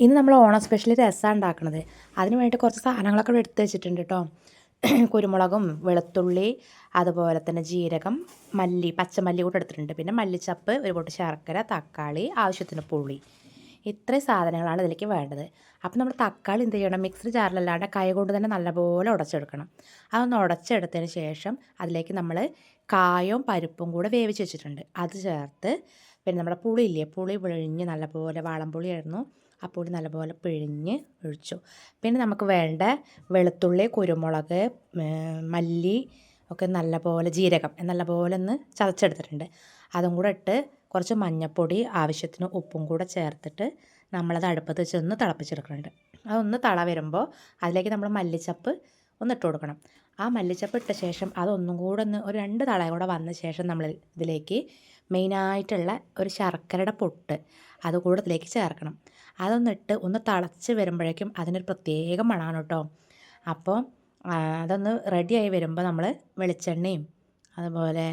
ഇന്ന് നമ്മൾ ഓണം സ്പെഷ്യൽ രസമാണ് ഉണ്ടാക്കുന്നത്. അതിന് വേണ്ടി കുറച്ച് സാധനങ്ങളൊക്കെ ഇവിടെ എടുത്ത് വെച്ചിട്ടുണ്ട് കേട്ടോ. കുരുമുളകും വെളുത്തുള്ളി അതുപോലെ തന്നെ ജീരകം, മല്ലി, പച്ചമല്ലി കൂടെ എടുത്തിട്ടുണ്ട്. പിന്നെ മല്ലിച്ചപ്പ്, ഒരു പൊട്ട് ശർക്കര, തക്കാളി, ആവശ്യത്തിന് പുളി. ഇത്രയും സാധനങ്ങളാണ് ഇതിലേക്ക് വേണ്ടത്. അപ്പോൾ നമ്മൾ തക്കാളി എന്ത് ചെയ്യണം, മിക്സർ ജാറിലല്ലാണ്ട് കൈ കൊണ്ട് തന്നെ നല്ലപോലെ ഉടച്ചെടുക്കണം. അതൊന്ന് ഉടച്ചെടുത്തതിന് ശേഷം അതിലേക്ക് നമ്മൾ കായവും പരിപ്പും കൂടെ വേവിച്ച് വെച്ചിട്ടുണ്ട്, അത് ചേർത്ത് പിന്നെ നമ്മുടെ പുളിയില്ലേ, പുളി പിഴിഞ്ഞ് നല്ലപോലെ, വാളംപുളിയായിരുന്നു, ആ പുളി നല്ലപോലെ പിഴിഞ്ഞ് ഒഴിച്ചു. പിന്നെ നമുക്ക് വേണ്ട വെളുത്തുള്ളി, കുരുമുളക്, മല്ലി ഒക്കെ നല്ലപോലെ, ജീരകം നല്ലപോലെ ഒന്ന് ചതച്ചെടുത്തിട്ടുണ്ട്. അതും കൂടെ ഇട്ട് കുറച്ച് മഞ്ഞൾപ്പൊടി, ആവശ്യത്തിന് ഉപ്പും കൂടെ ചേർത്തിട്ട് നമ്മളത് അടുപ്പത്ത് വെച്ച് ഒന്ന് തിളപ്പിച്ചെടുക്കുന്നുണ്ട്. അതൊന്ന് തള വരുമ്പോൾ അതിലേക്ക് നമ്മൾ മല്ലിച്ചപ്പ് ഒന്ന് ഇട്ട് കൊടുക്കണം. ആ മല്ലിച്ചപ്പ് ഇട്ട ശേഷം അതൊന്നും കൂടെ ഒരു 2 തളയും കൂടെ വന്ന ശേഷം നമ്മൾ ഇതിലേക്ക് മെയിനായിട്ടുള്ള ഒരു ശർക്കരയുടെ പൊട്ട് അതുകൂടെ ഇതിലേക്ക് ചേർക്കണം. അതൊന്നിട്ട് ഒന്ന് തിളച്ച് വരുമ്പോഴേക്കും അതിനൊരു പ്രത്യേക മണമാണ് കേട്ടോ. അപ്പോൾ അതൊന്ന് റെഡിയായി വരുമ്പോൾ നമ്മൾ വെളിച്ചെണ്ണയും അതുപോലെ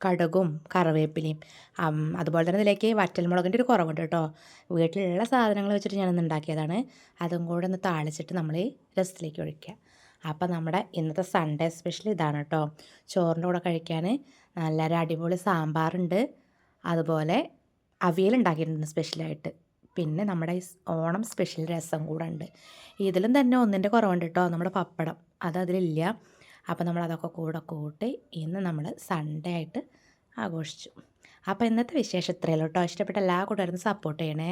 കടുകും കറിവേപ്പിലയും അതുപോലെ തന്നെ ഇതിലേക്ക് വറ്റൽമുളകിൻ്റെ ഒരു കുറവുണ്ട് കേട്ടോ. വീട്ടിലുള്ള സാധനങ്ങൾ വെച്ചിട്ട് ഞാനൊന്ന് ഉണ്ടാക്കിയതാണ്. അതും കൂടെ ഒന്ന് താളിച്ചിട്ട് നമ്മൾ ഈ രസത്തിലേക്ക് ഒഴിക്കുക. അപ്പോൾ നമ്മുടെ ഇന്നത്തെ സൺഡേ സ്പെഷ്യൽ ഇതാണ് കേട്ടോ. ചോറിൻ്റെ കൂടെ കഴിക്കാൻ നല്ലൊരു അടിപൊളി സാമ്പാറുണ്ട്, അതുപോലെ അവിയൽ ഉണ്ടാക്കിയിട്ടുണ്ട് സ്പെഷ്യലായിട്ട്. പിന്നെ നമ്മുടെ ഈ ഓണം സ്പെഷ്യൽ രസം കൂടെ ഉണ്ട്. ഇതിലും തന്നെ ഒന്നിൻ്റെ കുറവുണ്ട് കേട്ടോ, നമ്മുടെ പപ്പടം അതിലില്ല. അപ്പോൾ നമ്മളതൊക്കെ കൂടെ കൂട്ടി ഇന്ന് നമ്മൾ സൺഡേ ആയിട്ട് ആഘോഷിച്ചു. അപ്പോൾ ഇന്നത്തെ വിശേഷം ഇത്രയല്ലോ കേട്ടോ. ഇഷ്ടപ്പെട്ട എല്ലാ കൂട്ടുകാരും സപ്പോർട്ട് ചെയ്യണേ.